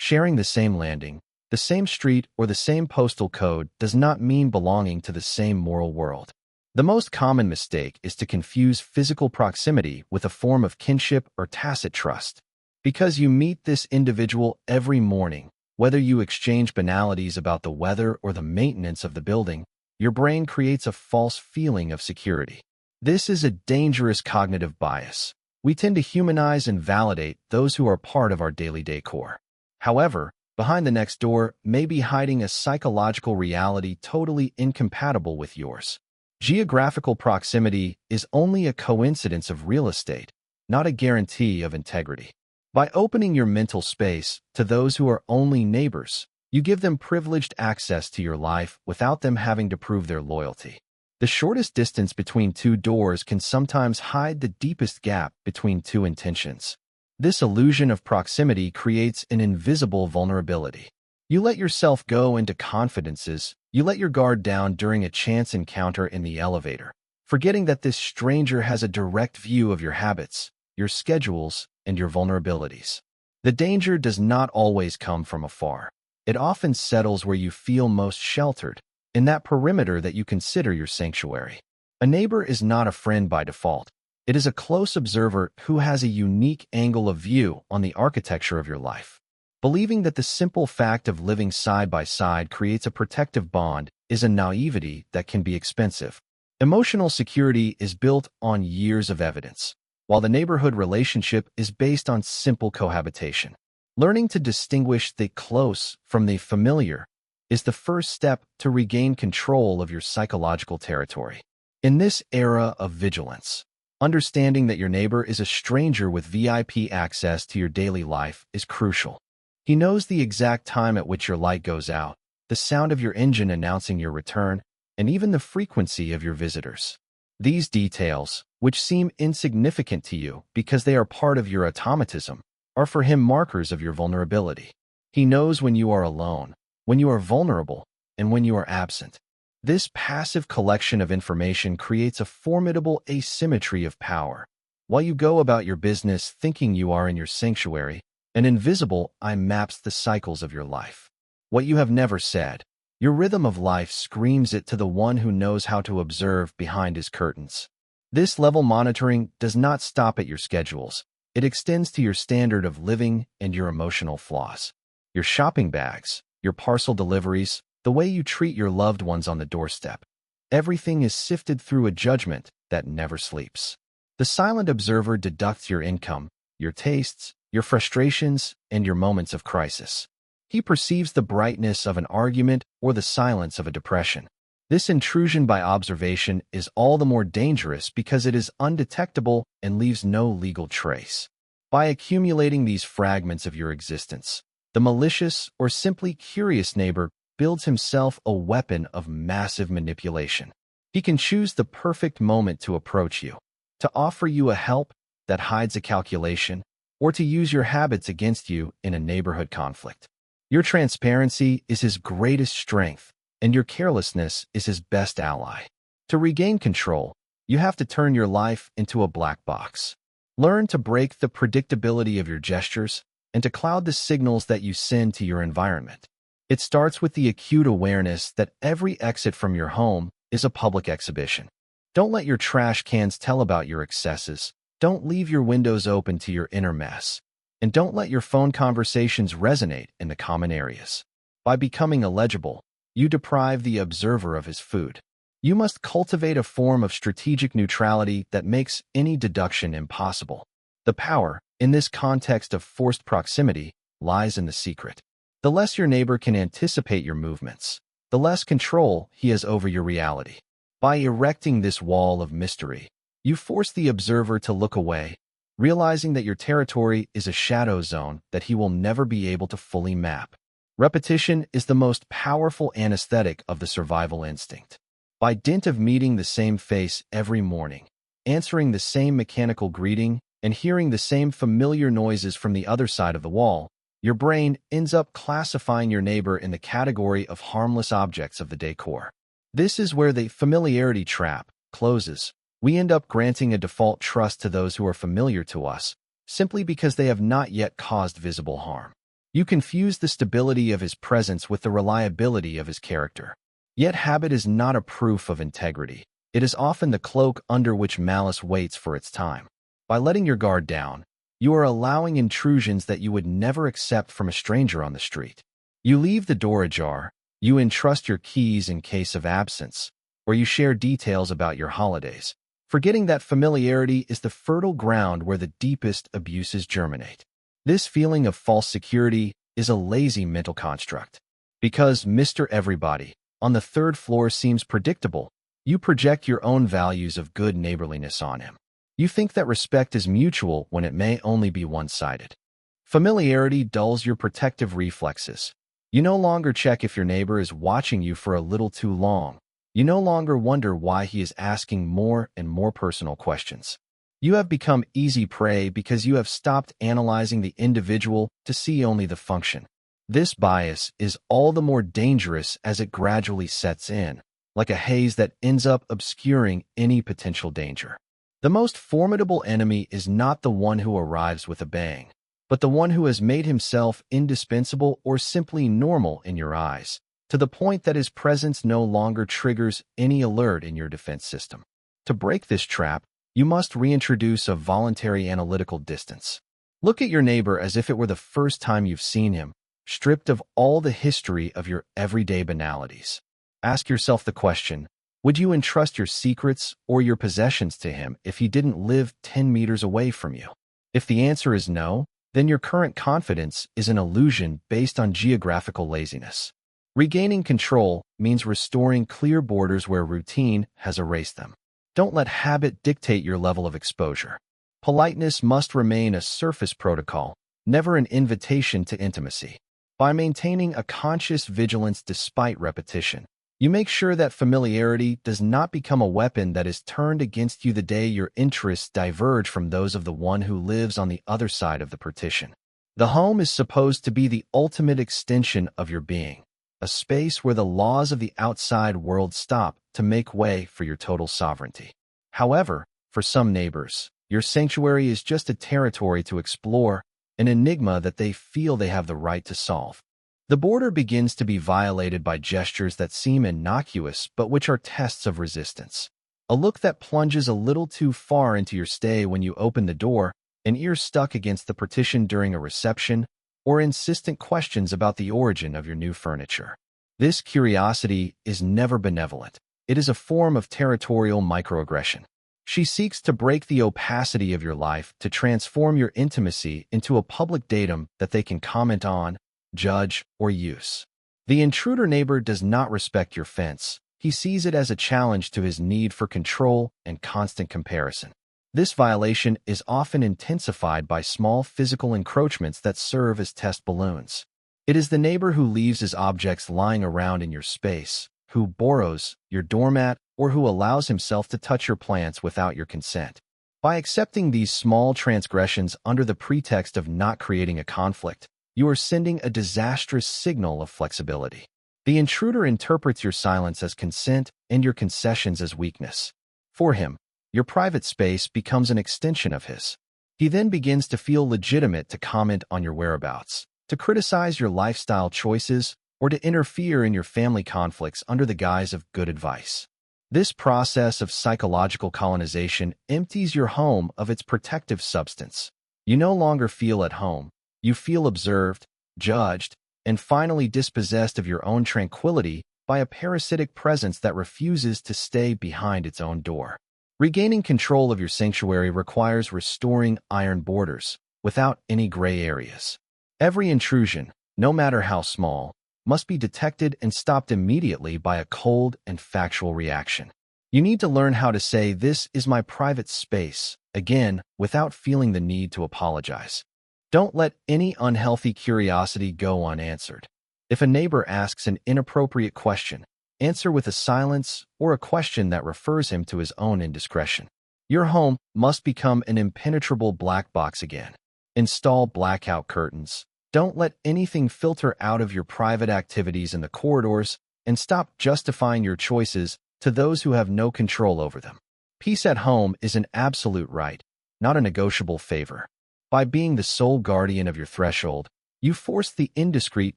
Sharing the same landing, the same street, or the same postal code does not mean belonging to the same moral world. The most common mistake is to confuse physical proximity with a form of kinship or tacit trust. Because you meet this individual every morning, whether you exchange banalities about the weather or the maintenance of the building, your brain creates a false feeling of security. This is a dangerous cognitive bias. We tend to humanize and validate those who are part of our daily decor. However, behind the next door may be hiding a psychological reality totally incompatible with yours. Geographical proximity is only a coincidence of real estate, not a guarantee of integrity. By opening your mental space to those who are only neighbors, you give them privileged access to your life without them having to prove their loyalty. The shortest distance between two doors can sometimes hide the deepest gap between two intentions. This illusion of proximity creates an invisible vulnerability. You let yourself go into confidences, you let your guard down during a chance encounter in the elevator, forgetting that this stranger has a direct view of your habits, your schedules, and your vulnerabilities. The danger does not always come from afar. It often settles where you feel most sheltered, in that perimeter that you consider your sanctuary. A neighbor is not a friend by default. It is a close observer who has a unique angle of view on the architecture of your life. Believing that the simple fact of living side by side creates a protective bond is a naivety that can be expensive. Emotional security is built on years of evidence, while the neighborhood relationship is based on simple cohabitation. Learning to distinguish the close from the familiar is the first step to regain control of your psychological territory. In this era of vigilance, understanding that your neighbor is a stranger with VIP access to your daily life is crucial. He knows the exact time at which your light goes out, the sound of your engine announcing your return, and even the frequency of your visitors. These details, which seem insignificant to you because they are part of your automatism, are for him markers of your vulnerability. He knows when you are alone, when you are vulnerable, and when you are absent. This passive collection of information creates a formidable asymmetry of power. While you go about your business thinking you are in your sanctuary, an invisible eye maps the cycles of your life. What you have never said, your rhythm of life screams it to the one who knows how to observe behind his curtains. This level monitoring does not stop at your schedules. It extends to your standard of living and your emotional flaws. Your shopping bags, your parcel deliveries, the way you treat your loved ones on the doorstep. Everything is sifted through a judgment that never sleeps. The silent observer deducts your income, your tastes, your frustrations, and your moments of crisis. He perceives the brightness of an argument or the silence of a depression. This intrusion by observation is all the more dangerous because it is undetectable and leaves no legal trace. By accumulating these fragments of your existence, the malicious or simply curious neighbor builds himself a weapon of massive manipulation. He can choose the perfect moment to approach you, to offer you a help that hides a calculation, or to use your habits against you in a neighborhood conflict. Your transparency is his greatest strength, and your carelessness is his best ally. To regain control, you have to turn your life into a black box. Learn to break the predictability of your gestures and to cloud the signals that you send to your environment. It starts with the acute awareness that every exit from your home is a public exhibition. Don't let your trash cans tell about your excesses. Don't leave your windows open to your inner mess. And don't let your phone conversations resonate in the common areas. By becoming illegible, you deprive the observer of his food. You must cultivate a form of strategic neutrality that makes any deduction impossible. The power, in this context of forced proximity, lies in the secret. The less your neighbor can anticipate your movements, the less control he has over your reality. By erecting this wall of mystery, you force the observer to look away, realizing that your territory is a shadow zone that he will never be able to fully map. Repetition is the most powerful anesthetic of the survival instinct. By dint of meeting the same face every morning, answering the same mechanical greeting, and hearing the same familiar noises from the other side of the wall, your brain ends up classifying your neighbor in the category of harmless objects of the decor. This is where the familiarity trap closes. We end up granting a default trust to those who are familiar to us, simply because they have not yet caused visible harm. You confuse the stability of his presence with the reliability of his character. Yet habit is not a proof of integrity. It is often the cloak under which malice waits for its time. By letting your guard down, you are allowing intrusions that you would never accept from a stranger on the street. You leave the door ajar, you entrust your keys in case of absence, or you share details about your holidays, forgetting that familiarity is the fertile ground where the deepest abuses germinate. This feeling of false security is a lazy mental construct. Because Mr. Everybody on the third floor seems predictable, you project your own values of good neighborliness on him. You think that respect is mutual when it may only be one-sided. Familiarity dulls your protective reflexes. You no longer check if your neighbor is watching you for a little too long. You no longer wonder why he is asking more and more personal questions. You have become easy prey because you have stopped analyzing the individual to see only the function. This bias is all the more dangerous as it gradually sets in, like a haze that ends up obscuring any potential danger. The most formidable enemy is not the one who arrives with a bang, but the one who has made himself indispensable or simply normal in your eyes, to the point that his presence no longer triggers any alert in your defense system. To break this trap, you must reintroduce a voluntary analytical distance. Look at your neighbor as if it were the first time you've seen him, stripped of all the history of your everyday banalities. Ask yourself the question, would you entrust your secrets or your possessions to him if he didn't live 10 meters away from you? If the answer is no, then your current confidence is an illusion based on geographical laziness. Regaining control means restoring clear borders where routine has erased them. Don't let habit dictate your level of exposure. Politeness must remain a surface protocol, never an invitation to intimacy. By maintaining a conscious vigilance despite repetition, you make sure that familiarity does not become a weapon that is turned against you the day your interests diverge from those of the one who lives on the other side of the partition. The home is supposed to be the ultimate extension of your being, a space where the laws of the outside world stop to make way for your total sovereignty. However, for some neighbors, your sanctuary is just a territory to explore, an enigma that they feel they have the right to solve. The border begins to be violated by gestures that seem innocuous but which are tests of resistance. A look that plunges a little too far into your stay when you open the door, an ear stuck against the partition during a reception, or insistent questions about the origin of your new furniture. This curiosity is never benevolent. It is a form of territorial microaggression. She seeks to break the opacity of your life to transform your intimacy into a public datum that they can comment on, judge, or use. The intruder neighbor does not respect your fence. He sees it as a challenge to his need for control and constant comparison. This violation is often intensified by small physical encroachments that serve as test balloons. It is the neighbor who leaves his objects lying around in your space, who borrows your doormat, or who allows himself to touch your plants without your consent. By accepting these small transgressions under the pretext of not creating a conflict, you are sending a disastrous signal of flexibility. The intruder interprets your silence as consent and your concessions as weakness. For him, your private space becomes an extension of his. He then begins to feel legitimate to comment on your whereabouts, to criticize your lifestyle choices, or to interfere in your family conflicts under the guise of good advice. This process of psychological colonization empties your home of its protective substance. You no longer feel at home. You feel observed, judged, and finally dispossessed of your own tranquility by a parasitic presence that refuses to stay behind its own door. Regaining control of your sanctuary requires restoring iron borders, without any gray areas. Every intrusion, no matter how small, must be detected and stopped immediately by a cold and factual reaction. You need to learn how to say, "This is my private space," again, without feeling the need to apologize. Don't let any unhealthy curiosity go unanswered. If a neighbor asks an inappropriate question, answer with a silence or a question that refers him to his own indiscretion. Your home must become an impenetrable black box again. Install blackout curtains. Don't let anything filter out of your private activities in the corridors, and stop justifying your choices to those who have no control over them. Peace at home is an absolute right, not a negotiable favor. By being the sole guardian of your threshold, You force the indiscreet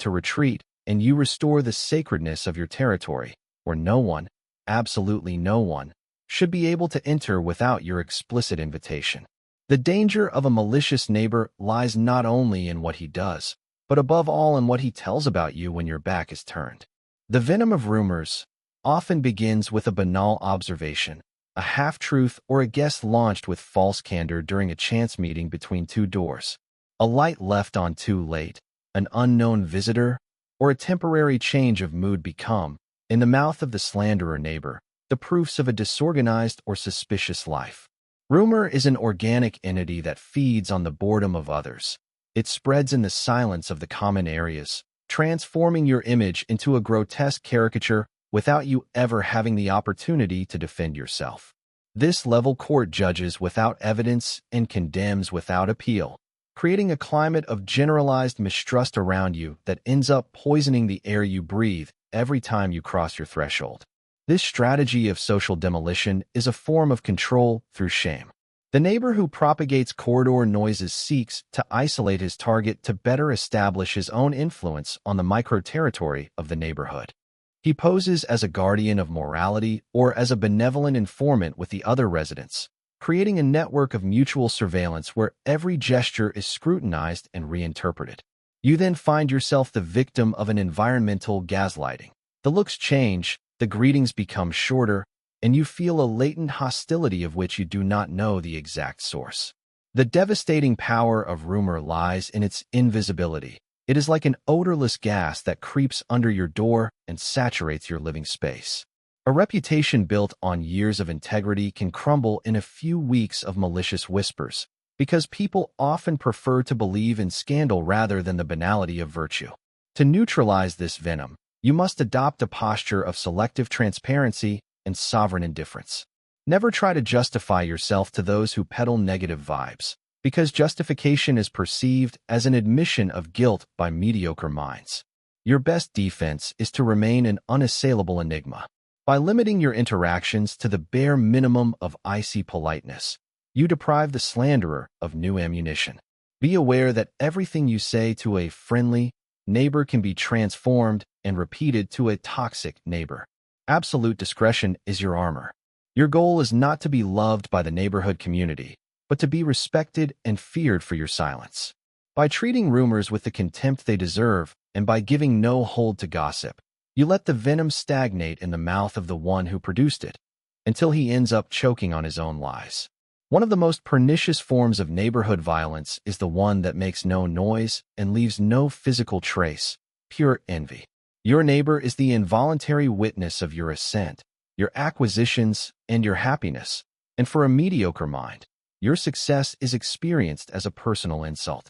to retreat, and you restore the sacredness of your territory, where no one, absolutely no one, should be able to enter without your explicit invitation. The danger of a malicious neighbor lies not only in what he does, but above all in what he tells about you when your back is turned. The venom of rumors often begins with a banal observation, a half-truth, or a guess launched with false candor during a chance meeting between two doors. A light left on too late, an unknown visitor, or a temporary change of mood become, in the mouth of the slanderer neighbor, the proofs of a disorganized or suspicious life. Rumor is an organic entity that feeds on the boredom of others. It spreads in the silence of the common areas, transforming your image into a grotesque caricature without you ever having the opportunity to defend yourself. This level court judges without evidence and condemns without appeal, creating a climate of generalized mistrust around you that ends up poisoning the air you breathe every time you cross your threshold. This strategy of social demolition is a form of control through shame. The neighbor who propagates corridor noises seeks to isolate his target to better establish his own influence on the micro-territory of the neighborhood. He poses as a guardian of morality or as a benevolent informant with the other residents, creating a network of mutual surveillance where every gesture is scrutinized and reinterpreted. You then find yourself the victim of an environmental gaslighting. The looks change, the greetings become shorter, and you feel a latent hostility of which you do not know the exact source. The devastating power of rumor lies in its invisibility. It is like an odorless gas that creeps under your door and saturates your living space. A reputation built on years of integrity can crumble in a few weeks of malicious whispers, because people often prefer to believe in scandal rather than the banality of virtue. To neutralize this venom, you must adopt a posture of selective transparency and sovereign indifference. Never try to justify yourself to those who peddle negative vibes, because justification is perceived as an admission of guilt by mediocre minds. Your best defense is to remain an unassailable enigma. By limiting your interactions to the bare minimum of icy politeness, you deprive the slanderer of new ammunition. Be aware that everything you say to a friendly neighbor can be transformed and repeated to a toxic neighbor. Absolute discretion is your armor. Your goal is not to be loved by the neighborhood community, but to be respected and feared for your silence. By treating rumors with the contempt they deserve and by giving no hold to gossip, you let the venom stagnate in the mouth of the one who produced it, until he ends up choking on his own lies. One of the most pernicious forms of neighborhood violence is the one that makes no noise and leaves no physical trace, pure envy. Your neighbor is the involuntary witness of your ascent, your acquisitions, and your happiness, and for a mediocre mind, your success is experienced as a personal insult.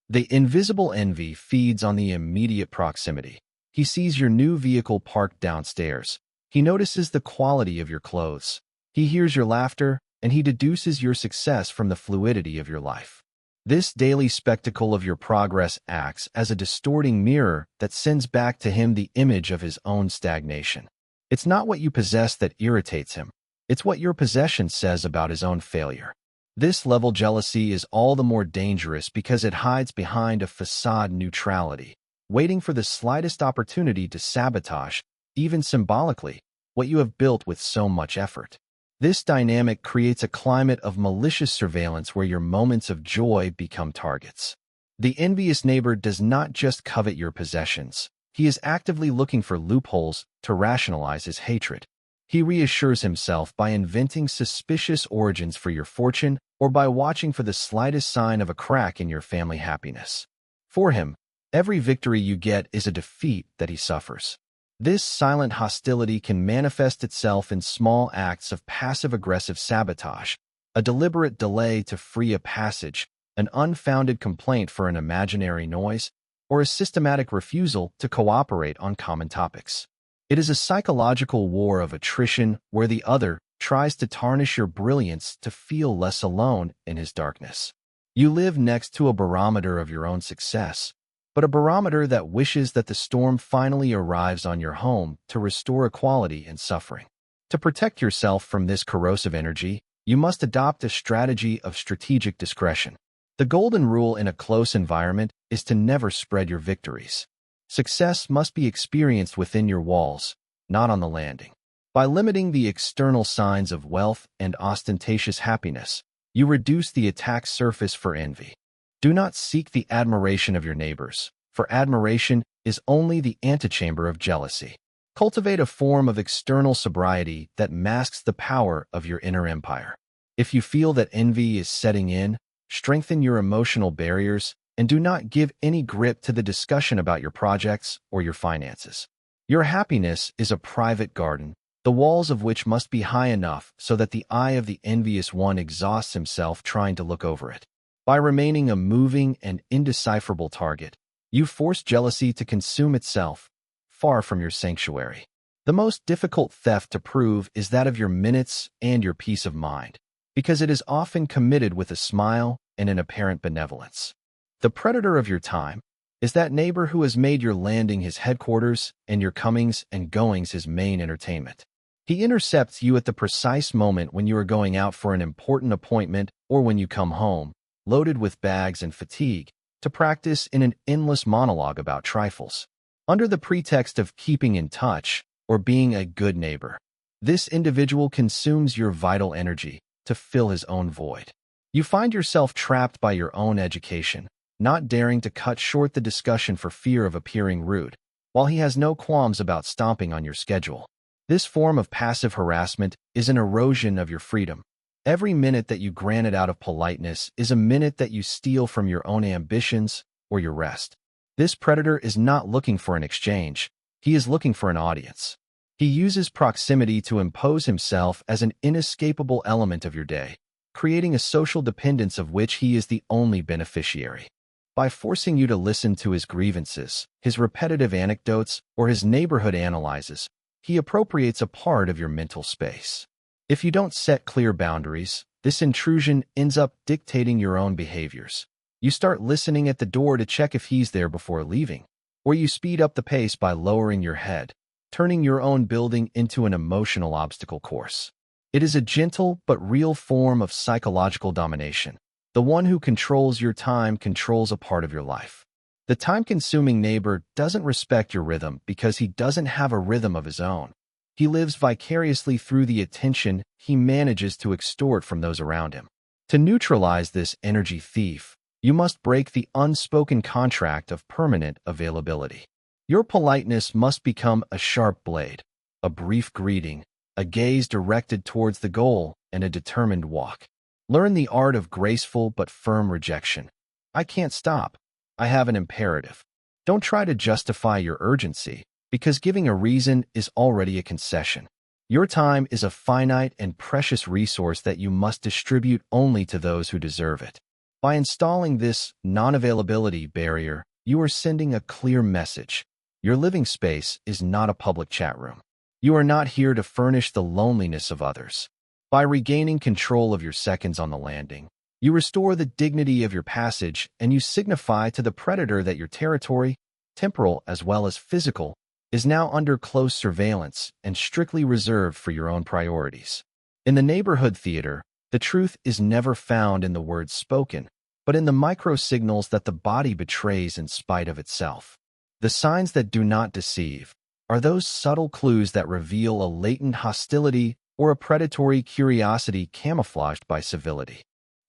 The invisible envy feeds on the immediate proximity. He sees your new vehicle parked downstairs. He notices the quality of your clothes. He hears your laughter, and he deduces your success from the fluidity of your life. This daily spectacle of your progress acts as a distorting mirror that sends back to him the image of his own stagnation. It's not what you possess that irritates him. It's what your possession says about his own failure. This level jealousy is all the more dangerous because it hides behind a facade neutrality, waiting for the slightest opportunity to sabotage, even symbolically, what you have built with so much effort. This dynamic creates a climate of malicious surveillance where your moments of joy become targets. The envious neighbor does not just covet your possessions. He is actively looking for loopholes to rationalize his hatred. He reassures himself by inventing suspicious origins for your fortune or by watching for the slightest sign of a crack in your family happiness. For him, every victory you get is a defeat that he suffers. This silent hostility can manifest itself in small acts of passive-aggressive sabotage, a deliberate delay to free a passage, an unfounded complaint for an imaginary noise, or a systematic refusal to cooperate on common topics. It is a psychological war of attrition where the other tries to tarnish your brilliance to feel less alone in his darkness. You live next to a barometer of your own success, but a barometer that wishes that the storm finally arrives on your home to restore equality in suffering. To protect yourself from this corrosive energy, you must adopt a strategy of strategic discretion. The golden rule in a close environment is to never spread your victories. Success must be experienced within your walls, not on the landing. By limiting the external signs of wealth and ostentatious happiness, you reduce the attack surface for envy. Do not seek the admiration of your neighbors, for admiration is only the antechamber of jealousy. Cultivate a form of external sobriety that masks the power of your inner empire. If you feel that envy is setting in, strengthen your emotional barriers and do not give any grip to the discussion about your projects or your finances. Your happiness is a private garden, the walls of which must be high enough so that the eye of the envious one exhausts himself trying to look over it. By remaining a moving and indecipherable target, you force jealousy to consume itself, far from your sanctuary. The most difficult theft to prove is that of your minutes and your peace of mind, because it is often committed with a smile and an apparent benevolence. The predator of your time is that neighbor who has made your landing his headquarters and your comings and goings his main entertainment. He intercepts you at the precise moment when you are going out for an important appointment or when you come home, loaded with bags and fatigue, to practice in an endless monologue about trifles. Under the pretext of keeping in touch or being a good neighbor, this individual consumes your vital energy to fill his own void. You find yourself trapped by your own education, not daring to cut short the discussion for fear of appearing rude, while he has no qualms about stomping on your schedule. This form of passive harassment is an erosion of your freedom. Every minute that you grant it out of politeness is a minute that you steal from your own ambitions or your rest. This predator is not looking for an exchange. He is looking for an audience. He uses proximity to impose himself as an inescapable element of your day, creating a social dependence of which he is the only beneficiary. By forcing you to listen to his grievances, his repetitive anecdotes, or his neighborhood analyses, he appropriates a part of your mental space. If you don't set clear boundaries, this intrusion ends up dictating your own behaviors. You start listening at the door to check if he's there before leaving, or you speed up the pace by lowering your head, turning your own building into an emotional obstacle course. It is a gentle but real form of psychological domination. The one who controls your time controls a part of your life. The time-consuming neighbor doesn't respect your rhythm because he doesn't have a rhythm of his own. He lives vicariously through the attention he manages to extort from those around him. To neutralize this energy thief, you must break the unspoken contract of permanent availability. Your politeness must become a sharp blade, a brief greeting, a gaze directed towards the goal, and a determined walk. Learn the art of graceful but firm rejection. I can't stop. I have an imperative. Don't try to justify your urgency, because giving a reason is already a concession. Your time is a finite and precious resource that you must distribute only to those who deserve it. By installing this non-availability barrier, you are sending a clear message. Your living space is not a public chat room. You are not here to furnish the loneliness of others. By regaining control of your seconds on the landing, you restore the dignity of your passage and you signify to the predator that your territory, temporal as well as physical, is now under close surveillance and strictly reserved for your own priorities. In the neighborhood theater, the truth is never found in the words spoken, but in the micro-signals that the body betrays in spite of itself. The signs that do not deceive are those subtle clues that reveal a latent hostility or a predatory curiosity camouflaged by civility.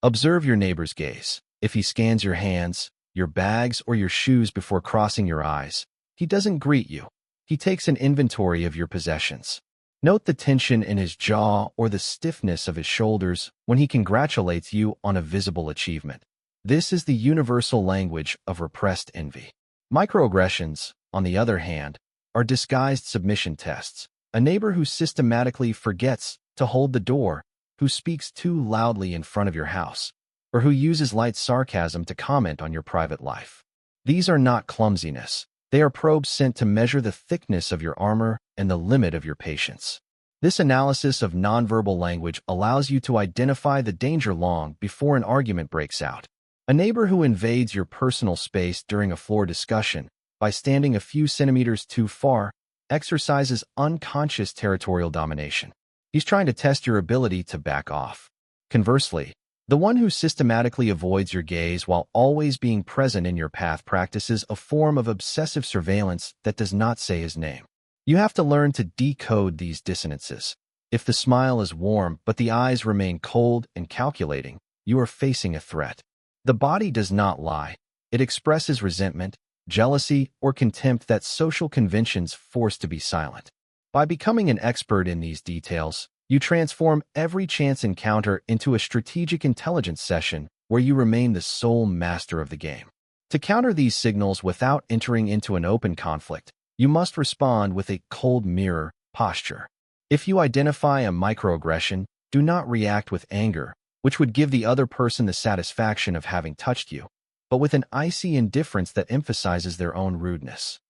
Observe your neighbor's gaze. If he scans your hands, your bags, or your shoes before crossing your eyes, he doesn't greet you. He takes an inventory of your possessions. Note the tension in his jaw or the stiffness of his shoulders when he congratulates you on a visible achievement. This is the universal language of repressed envy. Microaggressions, on the other hand, are disguised submission tests. A neighbor who systematically forgets to hold the door, who speaks too loudly in front of your house, or who uses light sarcasm to comment on your private life. These are not clumsiness. They are probes sent to measure the thickness of your armor and the limit of your patience. This analysis of nonverbal language allows you to identify the danger long before an argument breaks out. A neighbor who invades your personal space during a floor discussion by standing a few centimeters too far exercises unconscious territorial domination. He's trying to test your ability to back off. Conversely, The one who systematically avoids your gaze while always being present in your path practices a form of obsessive surveillance that does not say his name. You have to learn to decode these dissonances. If the smile is warm but the eyes remain cold and calculating, you are facing a threat. The body does not lie. It expresses resentment, jealousy, or contempt that social conventions force to be silent. By becoming an expert in these details, you transform every chance encounter into a strategic intelligence session where you remain the sole master of the game. To counter these signals without entering into an open conflict, you must respond with a cold mirror posture. If you identify a microaggression, do not react with anger, which would give the other person the satisfaction of having touched you, but with an icy indifference that emphasizes their own rudeness.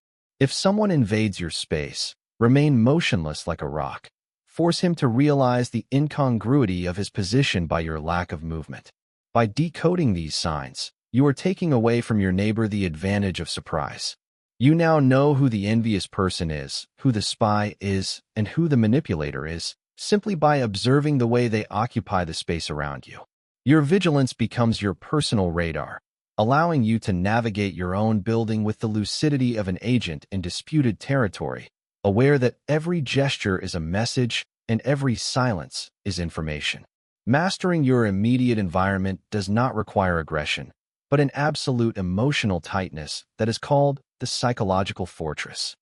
If someone invades your space, remain motionless like a rock. Force him to realize the incongruity of his position by your lack of movement. By decoding these signs, you are taking away from your neighbor the advantage of surprise. You now know who the envious person is, who the spy is, and who the manipulator is, simply by observing the way they occupy the space around you. Your vigilance becomes your personal radar, allowing you to navigate your own building with the lucidity of an agent in disputed territory, aware that every gesture is a message and every silence is information. Mastering your immediate environment does not require aggression, but an absolute emotional tightness that is called the psychological fortress.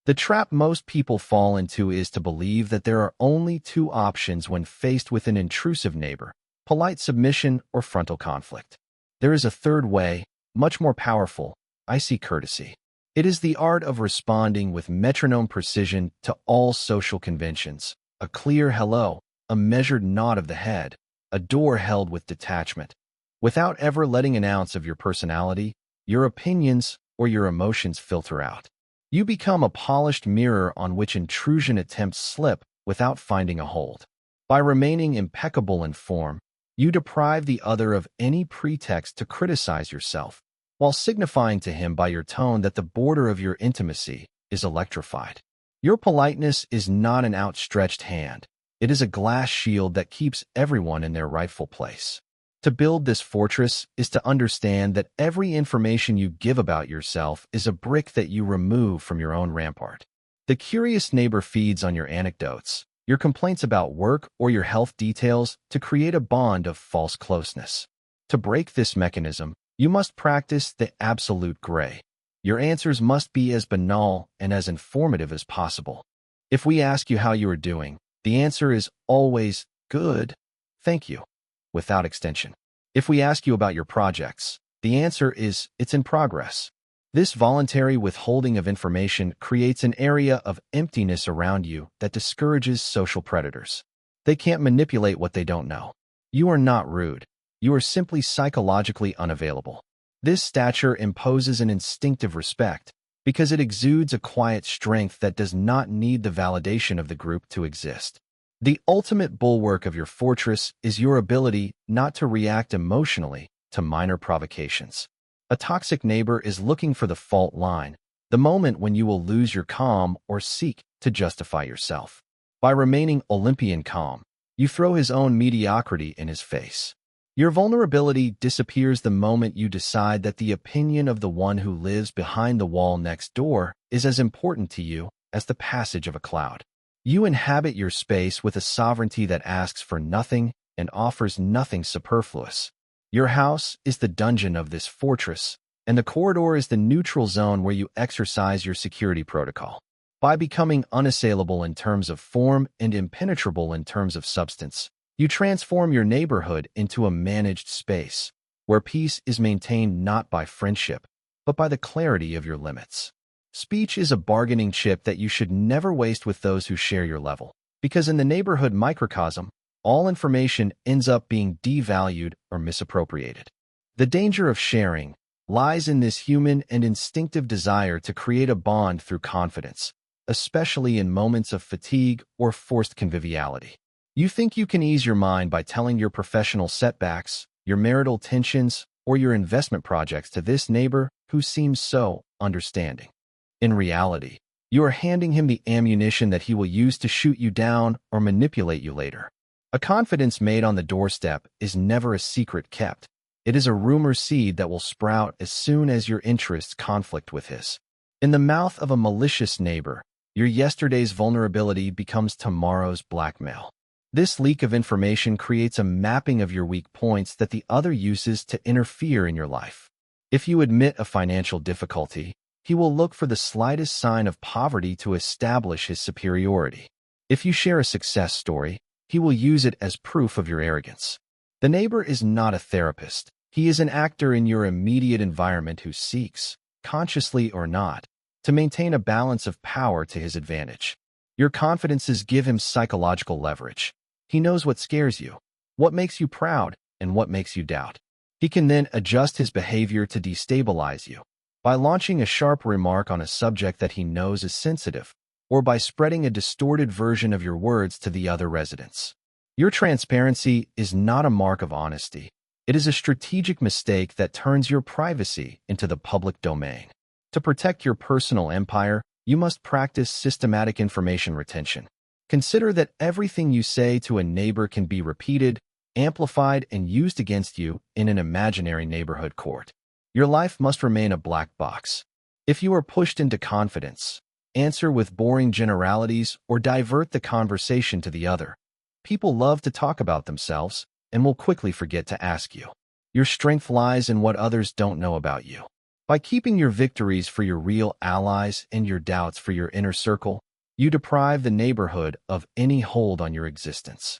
The trap most people fall into is to believe that there are only two options when faced with an intrusive neighbor: polite submission or frontal conflict. There is a third way, much more powerful: icy courtesy. It is the art of responding with metronome precision to all social conventions. A clear hello, a measured nod of the head, a door held with detachment. Without ever letting an ounce of your personality, your opinions, or your emotions filter out. You become a polished mirror on which intrusion attempts slip without finding a hold. By remaining impeccable in form, you deprive the other of any pretext to criticize yourself, while signifying to him by your tone that the border of your intimacy is electrified. Your politeness is not an outstretched hand. It is a glass shield that keeps everyone in their rightful place. To build this fortress is to understand that every information you give about yourself is a brick that you remove from your own rampart. The curious neighbor feeds on your anecdotes, your complaints about work, or your health details to create a bond of false closeness. To break this mechanism, you must practice the absolute gray. Your answers must be as banal and as informative as possible. If we ask you how you are doing, the answer is always good, thank you, without extension. If we ask you about your projects, the answer is it's in progress. This voluntary withholding of information creates an area of emptiness around you that discourages social predators. They can't manipulate what they don't know. You are not rude. You are simply psychologically unavailable. This stature imposes an instinctive respect because it exudes a quiet strength that does not need the validation of the group to exist. The ultimate bulwark of your fortress is your ability not to react emotionally to minor provocations. A toxic neighbor is looking for the fault line, the moment when you will lose your calm or seek to justify yourself. By remaining Olympian calm, you throw his own mediocrity in his face. Your vulnerability disappears the moment you decide that the opinion of the one who lives behind the wall next door is as important to you as the passage of a cloud. You inhabit your space with a sovereignty that asks for nothing and offers nothing superfluous. Your house is the dungeon of this fortress, and the corridor is the neutral zone where you exercise your security protocol. By becoming unassailable in terms of form and impenetrable in terms of substance, you transform your neighborhood into a managed space, where peace is maintained not by friendship, but by the clarity of your limits. Speech is a bargaining chip that you should never waste with those who share your level, because in the neighborhood microcosm, all information ends up being devalued or misappropriated. The danger of sharing lies in this human and instinctive desire to create a bond through confidence, especially in moments of fatigue or forced conviviality. You think you can ease your mind by telling your professional setbacks, your marital tensions, or your investment projects to this neighbor who seems so understanding. In reality, you are handing him the ammunition that he will use to shoot you down or manipulate you later. A confidence made on the doorstep is never a secret kept. It is a rumor seed that will sprout as soon as your interests conflict with his. In the mouth of a malicious neighbor, your yesterday's vulnerability becomes tomorrow's blackmail. This leak of information creates a mapping of your weak points that the other uses to interfere in your life. If you admit a financial difficulty, he will look for the slightest sign of poverty to establish his superiority. If you share a success story, he will use it as proof of your arrogance. The neighbor is not a therapist. He is an actor in your immediate environment who seeks, consciously or not, to maintain a balance of power to his advantage. Your confidences give him psychological leverage. He knows what scares you, what makes you proud, and what makes you doubt. He can then adjust his behavior to destabilize you, by launching a sharp remark on a subject that he knows is sensitive, or by spreading a distorted version of your words to the other residents. Your transparency is not a mark of honesty. It is a strategic mistake that turns your privacy into the public domain. To protect your personal empire, you must practice systematic information retention. Consider that everything you say to a neighbor can be repeated, amplified, and used against you in an imaginary neighborhood court. Your life must remain a black box. If you are pushed into confidence, answer with boring generalities or divert the conversation to the other. People love to talk about themselves and will quickly forget to ask you. Your strength lies in what others don't know about you. By keeping your victories for your real allies and your doubts for your inner circle, you deprive the neighborhood of any hold on your existence.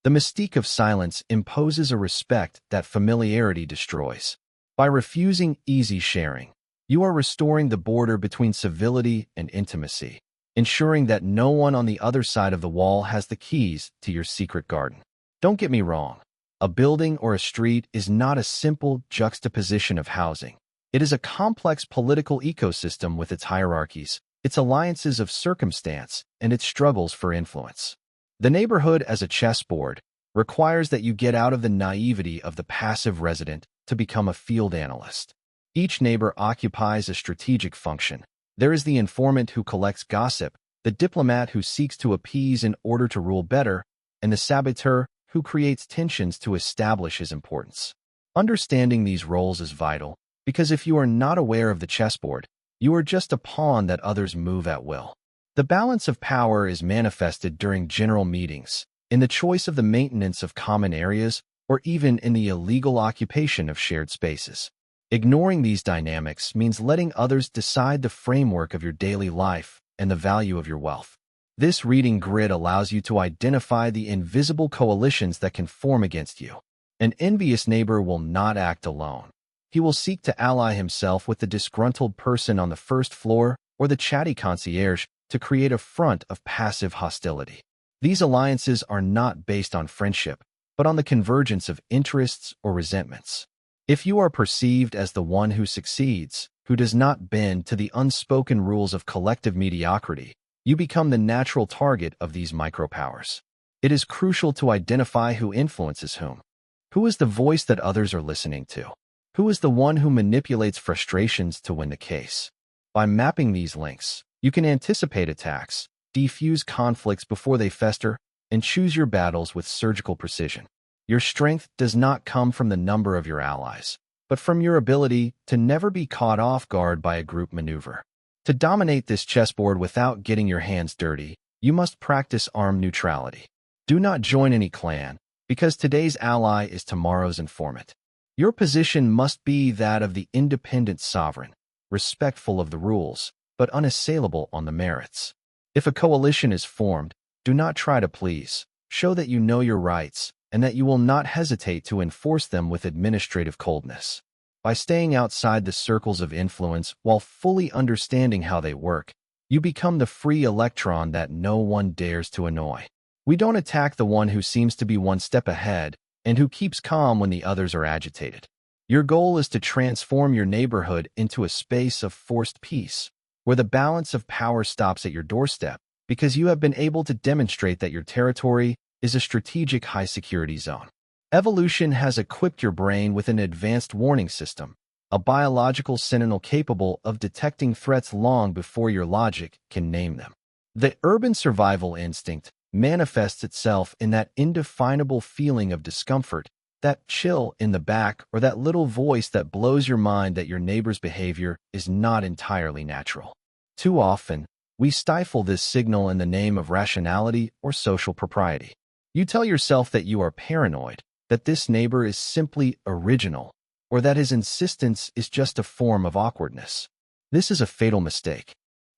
The mystique of silence imposes a respect that familiarity destroys. By refusing easy sharing, you are restoring the border between civility and intimacy, ensuring that no one on the other side of the wall has the keys to your secret garden. Don't get me wrong. A building or a street is not a simple juxtaposition of housing. It is a complex political ecosystem with its hierarchies, its alliances of circumstance, and its struggles for influence. The neighborhood as a chessboard requires that you get out of the naivety of the passive resident to become a field analyst. Each neighbor occupies a strategic function. There is the informant who collects gossip, the diplomat who seeks to appease in order to rule better, and the saboteur who creates tensions to establish his importance. Understanding these roles is vital, because if you are not aware of the chessboard, you are just a pawn that others move at will. The balance of power is manifested during general meetings, in the choice of the maintenance of common areas, or even in the illegal occupation of shared spaces. Ignoring these dynamics means letting others decide the framework of your daily life and the value of your wealth. This reading grid allows you to identify the invisible coalitions that can form against you. An envious neighbor will not act alone. He will seek to ally himself with the disgruntled person on the first floor or the chatty concierge to create a front of passive hostility. These alliances are not based on friendship, but on the convergence of interests or resentments. If you are perceived as the one who succeeds, who does not bend to the unspoken rules of collective mediocrity, you become the natural target of these micropowers. It is crucial to identify who influences whom. Who is the voice that others are listening to? Who is the one who manipulates frustrations to win the case? By mapping these links, you can anticipate attacks, defuse conflicts before they fester, and choose your battles with surgical precision. Your strength does not come from the number of your allies, but from your ability to never be caught off guard by a group maneuver. To dominate this chessboard without getting your hands dirty, you must practice armed neutrality. Do not join any clan, because today's ally is tomorrow's informant. Your position must be that of the independent sovereign, respectful of the rules, but unassailable on the merits. If a coalition is formed, do not try to please. Show that you know your rights, and that you will not hesitate to enforce them with administrative coldness. By staying outside the circles of influence while fully understanding how they work, you become the free electron that no one dares to annoy. We don't attack the one who seems to be one step ahead and who keeps calm when the others are agitated. Your goal is to transform your neighborhood into a space of forced peace, where the balance of power stops at your doorstep, because you have been able to demonstrate that your territory is a strategic high-security zone. Evolution has equipped your brain with an advanced warning system, a biological sentinel capable of detecting threats long before your logic can name them. The urban survival instinct manifests itself in that indefinable feeling of discomfort, that chill in the back, or that little voice that blows your mind that your neighbor's behavior is not entirely natural. Too often, we stifle this signal in the name of rationality or social propriety. You tell yourself that you are paranoid, that this neighbor is simply original, or that his insistence is just a form of awkwardness. This is a fatal mistake.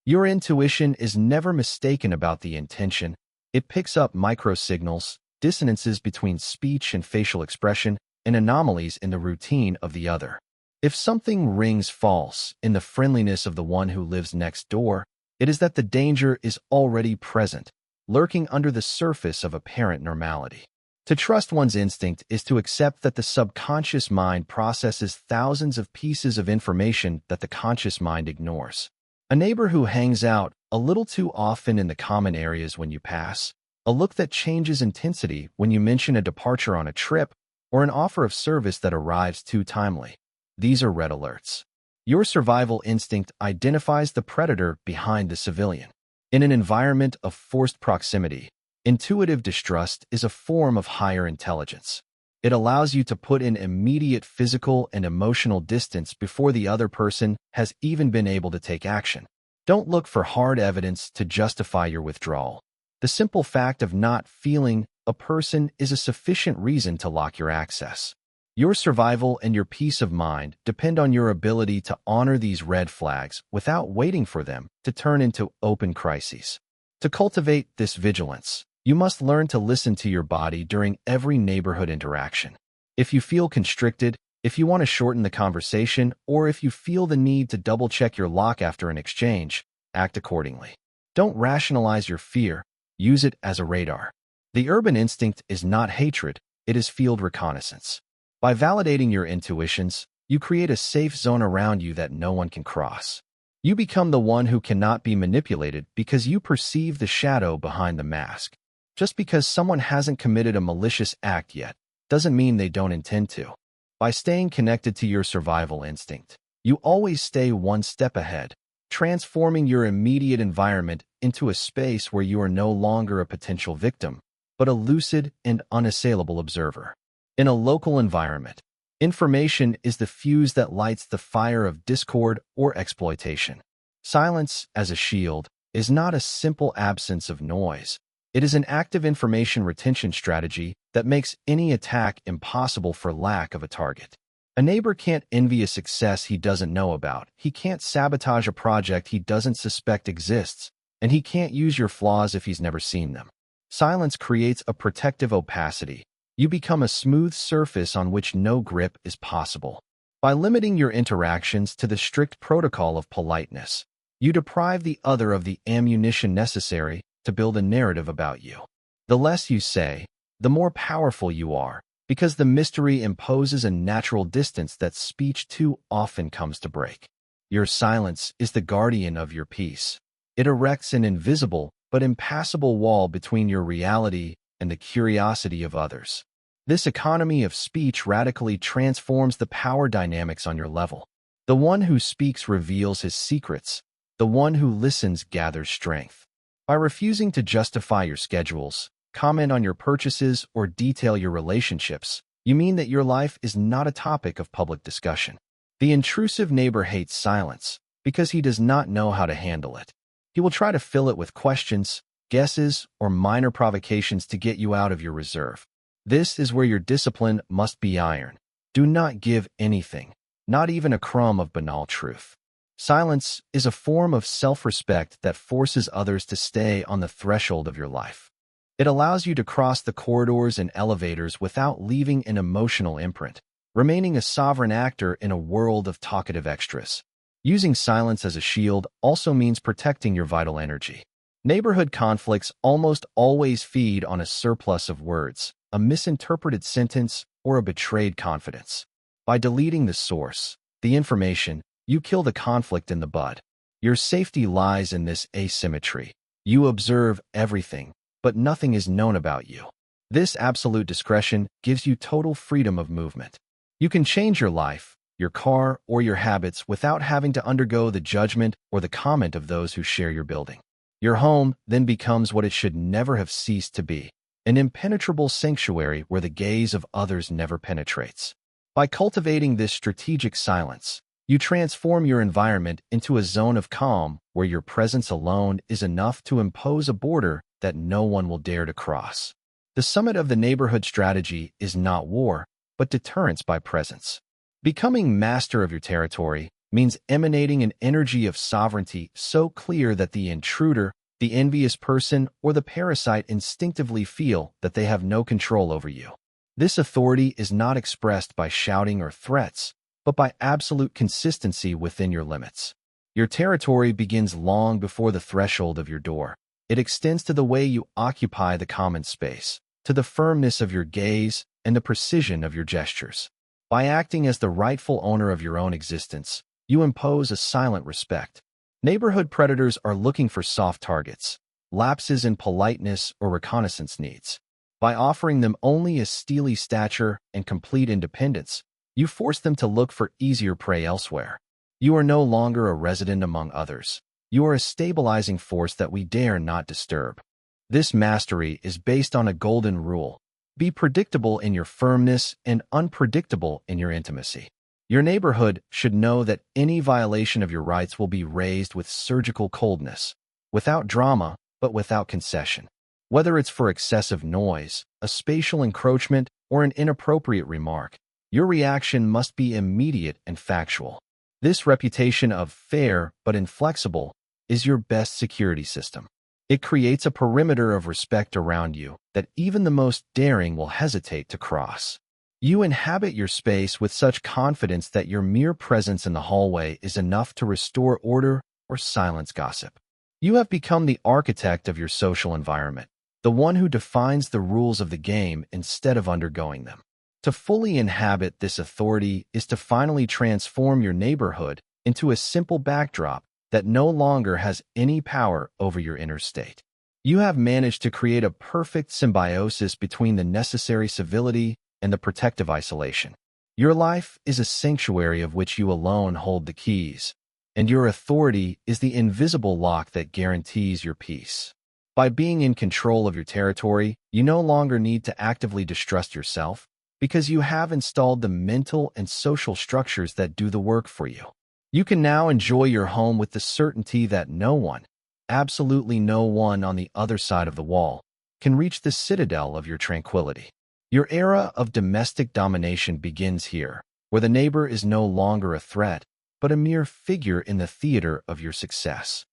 Your intuition is never mistaken about the intention. It picks up microsignals, dissonances between speech and facial expression, and anomalies in the routine of the other. If something rings false in the friendliness of the one who lives next door, it is that the danger is already present, lurking under the surface of apparent normality. To trust one's instinct is to accept that the subconscious mind processes thousands of pieces of information that the conscious mind ignores. A neighbor who hangs out a little too often in the common areas when you pass, a look that changes intensity when you mention a departure on a trip, or an offer of service that arrives too timely. These are red alerts. Your survival instinct identifies the predator behind the civilian. In an environment of forced proximity, intuitive distrust is a form of higher intelligence. It allows you to put in immediate physical and emotional distance before the other person has even been able to take action. Don't look for hard evidence to justify your withdrawal. The simple fact of not feeling a person is a sufficient reason to lock your access. Your survival and your peace of mind depend on your ability to honor these red flags without waiting for them to turn into open crises. To cultivate this vigilance, you must learn to listen to your body during every neighborhood interaction. If you feel constricted, if you want to shorten the conversation, or if you feel the need to double-check your lock after an exchange, act accordingly. Don't rationalize your fear, use it as a radar. The urban instinct is not hatred, it is field reconnaissance. By validating your intuitions, you create a safe zone around you that no one can cross. You become the one who cannot be manipulated because you perceive the shadow behind the mask. Just because someone hasn't committed a malicious act yet, doesn't mean they don't intend to. By staying connected to your survival instinct, you always stay one step ahead, transforming your immediate environment into a space where you are no longer a potential victim, but a lucid and unassailable observer. In a local environment, information is the fuse that lights the fire of discord or exploitation. Silence, as a shield, is not a simple absence of noise. It is an active information retention strategy that makes any attack impossible for lack of a target. A neighbor can't envy a success he doesn't know about. He can't sabotage a project he doesn't suspect exists, and he can't use your flaws if he's never seen them. Silence creates a protective opacity. You become a smooth surface on which no grip is possible. By limiting your interactions to the strict protocol of politeness, you deprive the other of the ammunition necessary to build a narrative about you. The less you say, the more powerful you are, because the mystery imposes a natural distance that speech too often comes to break. Your silence is the guardian of your peace. It erects an invisible but impassable wall between your reality and the curiosity of others. This economy of speech radically transforms the power dynamics on your level. The one who speaks reveals his secrets. The one who listens gathers strength. By refusing to justify your schedules, comment on your purchases, or detail your relationships, you mean that your life is not a topic of public discussion. The intrusive neighbor hates silence because he does not know how to handle it. He will try to fill it with questions, guesses, or minor provocations to get you out of your reserve. This is where your discipline must be iron. Do not give anything, not even a crumb of banal truth. Silence is a form of self-respect that forces others to stay on the threshold of your life. It allows you to cross the corridors and elevators without leaving an emotional imprint, remaining a sovereign actor in a world of talkative extras. Using silence as a shield also means protecting your vital energy. Neighborhood conflicts almost always feed on a surplus of words, a misinterpreted sentence, or a betrayed confidence. By deleting the source, the information, you kill the conflict in the bud. Your safety lies in this asymmetry. You observe everything, but nothing is known about you. This absolute discretion gives you total freedom of movement. You can change your life, your car, or your habits without having to undergo the judgment or the comment of those who share your building. Your home then becomes what it should never have ceased to be, an impenetrable sanctuary where the gaze of others never penetrates. By cultivating this strategic silence, you transform your environment into a zone of calm where your presence alone is enough to impose a border that no one will dare to cross. The summit of the neighborhood strategy is not war, but deterrence by presence. Becoming master of your territory means emanating an energy of sovereignty so clear that the intruder, the envious person, or the parasite instinctively feel that they have no control over you. This authority is not expressed by shouting or threats, but by absolute consistency within your limits. Your territory begins long before the threshold of your door. It extends to the way you occupy the common space, to the firmness of your gaze and the precision of your gestures. By acting as the rightful owner of your own existence, you impose a silent respect. Neighborhood predators are looking for soft targets, lapses in politeness or reconnaissance needs. By offering them only a steely stature and complete independence, you force them to look for easier prey elsewhere. You are no longer a resident among others. You are a stabilizing force that we dare not disturb. This mastery is based on a golden rule. Be predictable in your firmness and unpredictable in your intimacy. Your neighborhood should know that any violation of your rights will be raised with surgical coldness, without drama, but without concession. Whether it's for excessive noise, a spatial encroachment, or an inappropriate remark, your reaction must be immediate and factual. This reputation of fair but inflexible is your best security system. It creates a perimeter of respect around you that even the most daring will hesitate to cross. You inhabit your space with such confidence that your mere presence in the hallway is enough to restore order or silence gossip. You have become the architect of your social environment, the one who defines the rules of the game instead of undergoing them. To fully inhabit this authority is to finally transform your neighborhood into a simple backdrop that no longer has any power over your inner state. You have managed to create a perfect symbiosis between the necessary civility and the protective isolation. Your life is a sanctuary of which you alone hold the keys, and your authority is the invisible lock that guarantees your peace. By being in control of your territory, you no longer need to actively distrust yourself, because you have installed the mental and social structures that do the work for you. You can now enjoy your home with the certainty that no one, absolutely no one on the other side of the wall, can reach the citadel of your tranquility. Your era of domestic domination begins here, where the neighbor is no longer a threat, but a mere figure in the theater of your success.